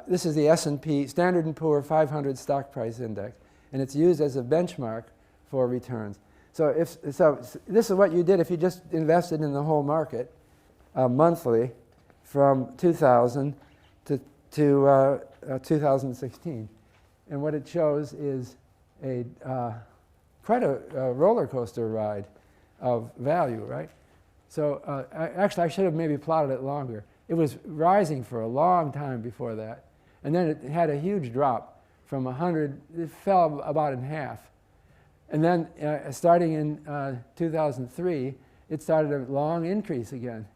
This is the S&P Standard & Poor 500 stock price index, and it's used as a benchmark for returns. So this is what you did if you just invested in the whole market monthly from 2000 to 2016. And what it shows is quite a roller coaster ride of value, right? So actually, I should have maybe plotted it longer. It was rising for a long time before that. And then it had a huge drop from 100. It fell about in half. And then starting in 2003, it started a long increase again.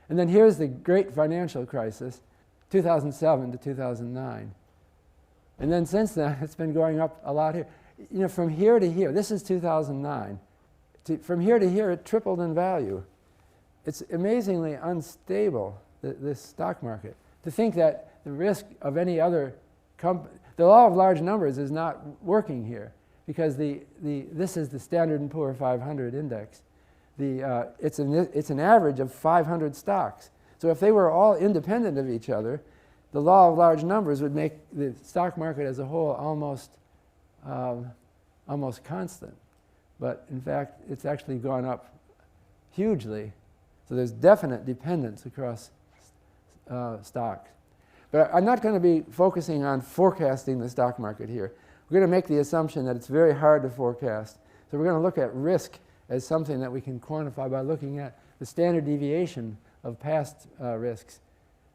And then here's the great financial crisis, 2007 to 2009. And then since then, it's been going up a lot here. You know, from here to here, this is 2009. From here to here, it tripled in value. It's amazingly unstable, this stock market. To think that the risk of any other company, the law of large numbers is not working here, because this is the Standard & Poor 500 index. It's an average of 500 stocks. So if they were all independent of each other, the law of large numbers would make the stock market as a whole almost constant. But in fact, it's actually gone up hugely. So there's definite dependence across stocks. But I'm not going to be focusing on forecasting the stock market here. We're going to make the assumption that it's very hard to forecast. So we're going to look at risk as something that we can quantify by looking at the standard deviation of past risks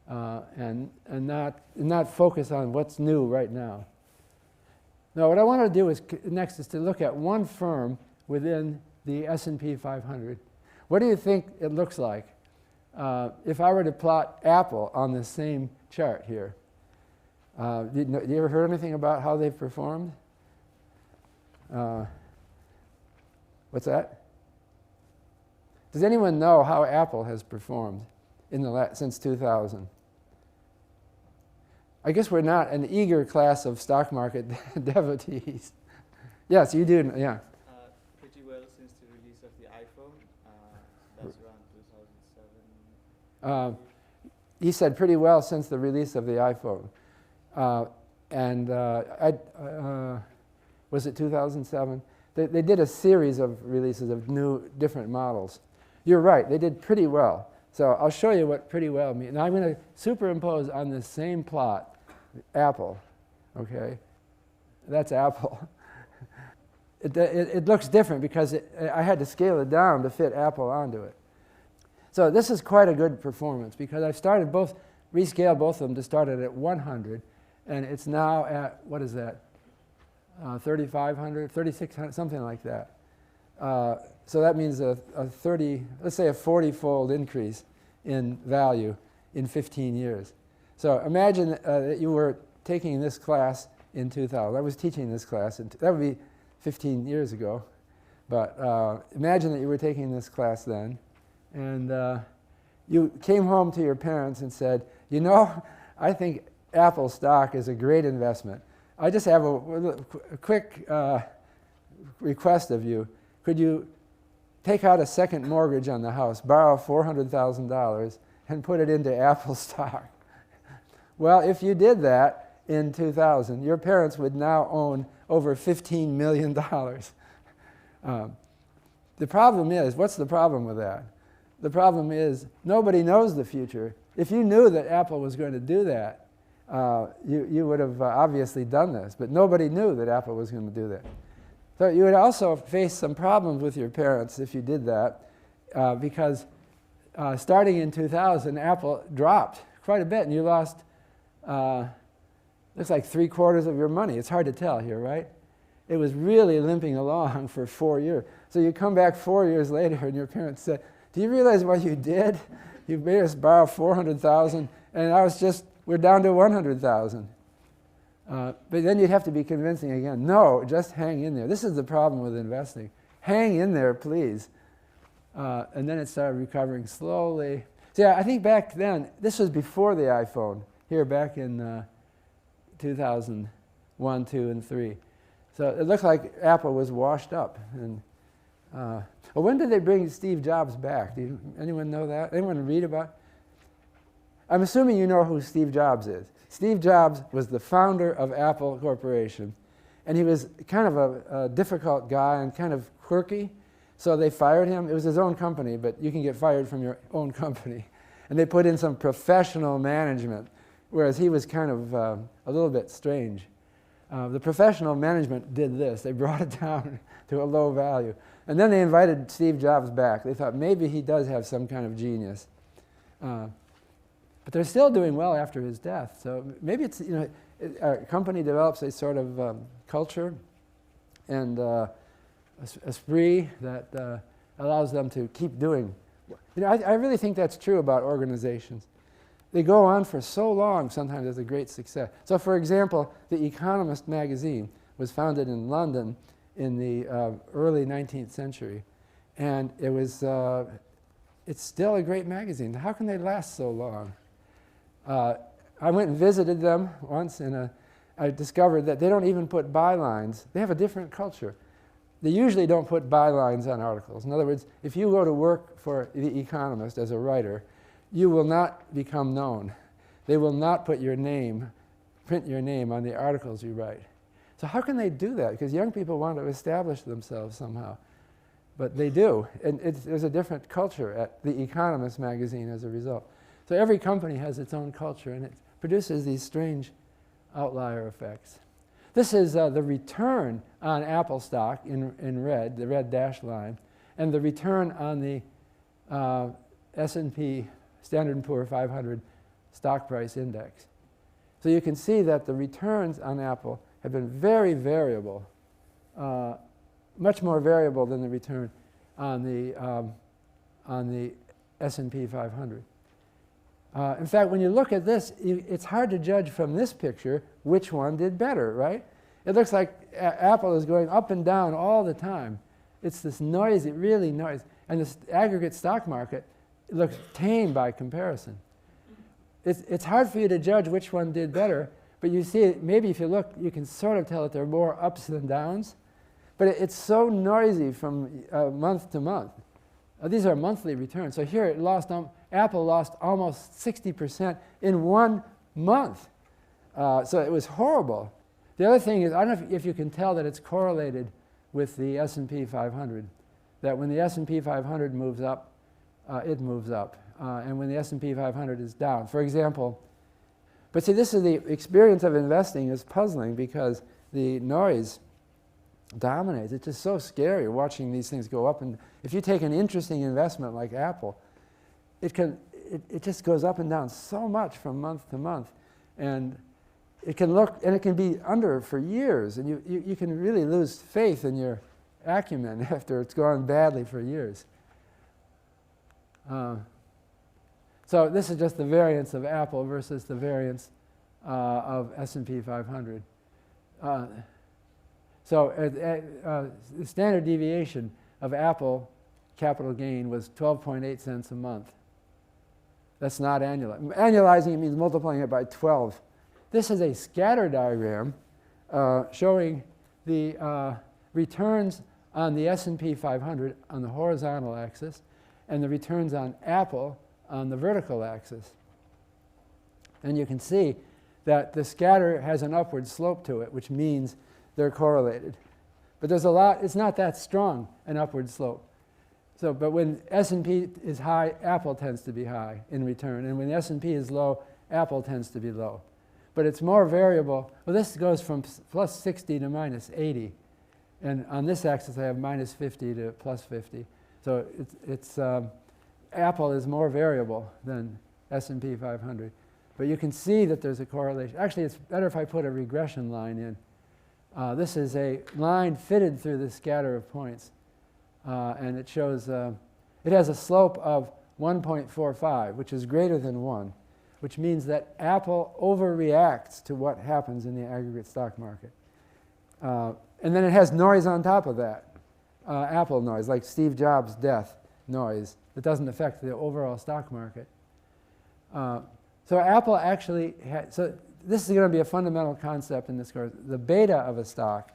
and not focus on what's new right now. Now, what I want to do next is to look at one firm within the S&P 500. What do you think it looks like if I were to plot Apple on the same chart here? Did you ever heard anything about how they've performed? What's that? Does anyone know how Apple has performed since 2000? I guess we're not an eager class of stock market devotees. Yes, you do. Yeah. Pretty well since the release of the iPhone. That's around 2007. He said pretty well since the release of the iPhone. Was it 2007? They did a series of releases of different models. You're right, they did pretty well. So I'll show you what pretty well means. Now I'm going to superimpose on this same plot Apple, okay? That's Apple. It looks different because I had to scale it down to fit Apple onto it. So this is quite a good performance because I've rescaled both of them to start it at 100, and it's now at, what is that, 3,500, 3,600, something like that. So that means let's say a 40-fold increase in value in 15 years. So imagine that you were taking this class in 2000. I was teaching this class, that would be 15 years ago. But imagine that you were taking this class then, and you came home to your parents and said, you know, I think Apple stock is a great investment. I just have a quick request of you. Could you take out a second mortgage on the house, borrow $400,000, and put it into Apple stock? Well, if you did that in 2000, your parents would now own over $15 million. The problem is, what's the problem with that? The problem is nobody knows the future. If you knew that Apple was going to do that, you would have obviously done this, but nobody knew that Apple was going to do that. So you would also face some problems with your parents if you did that, because starting in 2000, Apple dropped quite a bit, and you lost, looks like 3/4 of your money. It's hard to tell here, right? It was really limping along for 4 years. So you come back 4 years later, and your parents say, do you realize what you did? You made us borrow $400,000, and we're down to 100,000. But then you'd have to be convincing again. No, just hang in there. This is the problem with investing. Hang in there, please. And then it started recovering slowly. So yeah, I think back then, this was before the iPhone, here back in 2001, 2, and 3. So it looked like Apple was washed up. And well, when did they bring Steve Jobs back? Anyone know that? Anyone read about it? I'm assuming you know who Steve Jobs is. Steve Jobs was the founder of Apple Corporation, and he was kind of a difficult guy and kind of quirky, so they fired him. It was his own company, but you can get fired from your own company. And they put in some professional management, whereas he was kind of a little bit strange. The professional management did this. They brought it down to a low value. And then they invited Steve Jobs back. They thought maybe he does have some kind of genius. But they're still doing well after his death. So maybe it's, a company develops a sort of culture and esprit that allows them to keep doing. I really think that's true about organizations. They go on for so long, sometimes as a great success. So for example, The Economist magazine was founded in London in the early 19th century. And it was, it's still a great magazine. How can they last so long? I went and visited them once, and I discovered that they don't even put bylines. They have a different culture. They usually don't put bylines on articles. In other words, if you go to work for The Economist as a writer, you will not become known. They will not put your name, print your name on the articles you write. So how can they do that? Because young people want to establish themselves somehow. But they do. And there's a different culture at The Economist magazine as a result. So every company has its own culture, and it produces these strange outlier effects. This is the return on Apple stock in red, the red dashed line, and the return on the S&P Standard & Poor 500 stock price index. So you can see that the returns on Apple have been very variable, much more variable than the return on the S&P 500. In fact, when you look at this, it's hard to judge from this picture which one did better, right? It looks like Apple is going up and down all the time. It's this noisy, really noisy. And this aggregate stock market looks tame by comparison. It's hard for you to judge which one did better, but you see, maybe if you look, you can sort of tell that there are more ups than downs. But it's so noisy from month to month. These are monthly returns. So here Apple lost almost 60% in 1 month. So it was horrible. The other thing is, I don't know if you can tell that it's correlated with the S&P 500, that when the S&P 500 moves up, it moves up. And when the S&P 500 is down. For example, but see, this is the experience of investing is puzzling because the noise dominates. It's just so scary watching these things go up. And if you take an interesting investment like Apple, it just goes up and down so much from month to month. And it can be under for years. And you can really lose faith in your acumen after it's gone badly for years. So this is just the variance of Apple versus the variance of S&P 500. So the standard deviation of Apple capital gain was 12.8 cents a month. That's not annualizing. Annualizing means multiplying it by 12. This is a scatter diagram showing the returns on the S&P 500 on the horizontal axis and the returns on Apple on the vertical axis. And you can see that the scatter has an upward slope to it, which means they're correlated. But there's it's not that strong, an upward slope. So, but when S&P is high, Apple tends to be high in return. And when the S&P is low, Apple tends to be low. But it's more variable. Well, this goes from plus 60 to minus 80. And on this axis, I have minus 50 to plus 50. So Apple is more variable than S&P 500. But you can see that there's a correlation. Actually, it's better if I put a regression line in. This is a line fitted through the scatter of points. And it shows, it has a slope of 1.45, which is greater than 1, which means that Apple overreacts to what happens in the aggregate stock market. And then it has noise on top of that, Apple noise, like Steve Jobs' death noise that doesn't affect the overall stock market. So Apple actually so this is going to be a fundamental concept in this course. The beta of a stock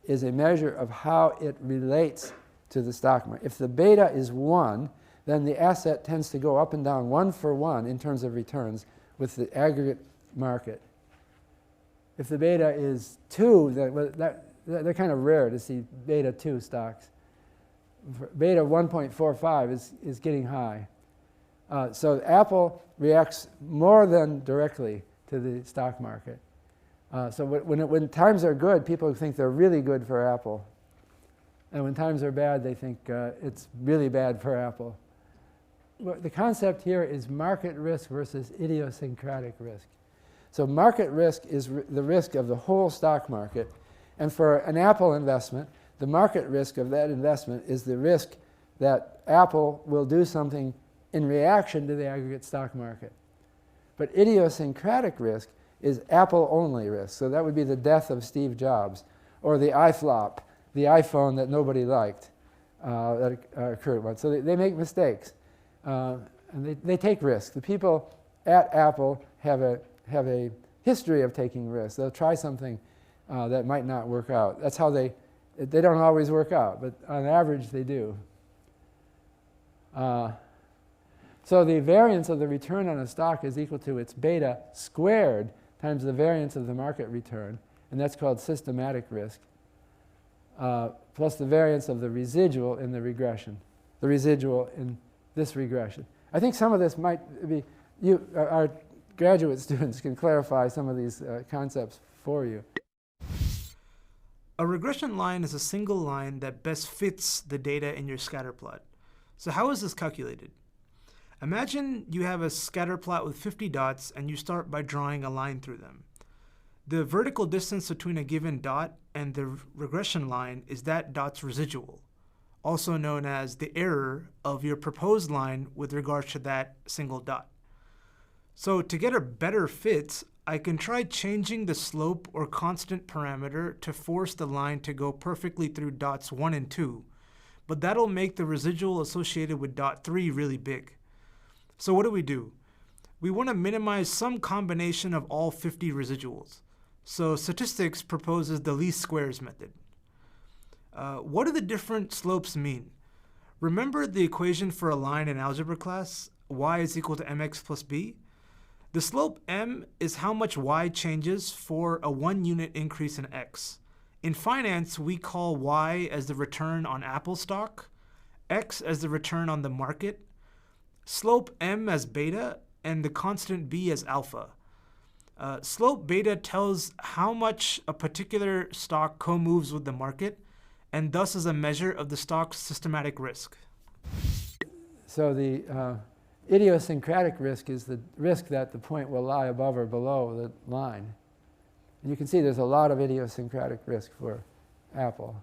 is a measure of how it relates to the stock market. If the beta is 1, then the asset tends to go up and down 1 for 1 in terms of returns with the aggregate market. if the beta is 2, they're kind of rare to see beta 2 stocks. Beta 1.45 is getting high. So Apple reacts more than directly to the stock market. So when times are good, people think they're really good for Apple. And when times are bad, they think it's really bad for Apple. Well, the concept here is market risk versus idiosyncratic risk. So market risk is the risk of the whole stock market. And for an Apple investment, the market risk of that investment is the risk that Apple will do something in reaction to the aggregate stock market. But idiosyncratic risk is Apple-only risk. So that would be the death of Steve Jobs, or the iFlop, the iPhone that nobody liked that occurred once. So they make mistakes, and they take risks. The people at Apple have a history of taking risks. They'll try something that might not work out. That's how they don't always work out, but on average they do. So the variance of the return on a stock is equal to its beta squared times the variance of the market return, and that's called systematic risk, plus the variance of the residual in the regression, the residual in this regression. I think some of this might be, our graduate students can clarify some of these concepts for you. A regression line is a single line that best fits the data in your scatter plot. So how is this calculated? Imagine you have a scatter plot with 50 dots and you start by drawing a line through them. The vertical distance between a given dot and the regression line is that dot's residual, also known as the error of your proposed line with regards to that single dot. So to get a better fit, I can try changing the slope or constant parameter to force the line to go perfectly through dots 1 and 2, but that'll make the residual associated with dot 3 really big. So what do? We want to minimize some combination of all 50 residuals. So statistics proposes the least squares method. What do the different slopes mean? Remember the equation for a line in algebra class, y is equal to mx plus b? The slope m is how much y changes for a 1 unit increase in x. In finance, we call y as the return on Apple stock, x as the return on the market, slope m as beta, and the constant b as alpha. Slope beta tells how much a particular stock co-moves with the market, and thus is a measure of the stock's systematic risk. So the idiosyncratic risk is the risk that the point will lie above or below the line. And you can see there's a lot of idiosyncratic risk for Apple.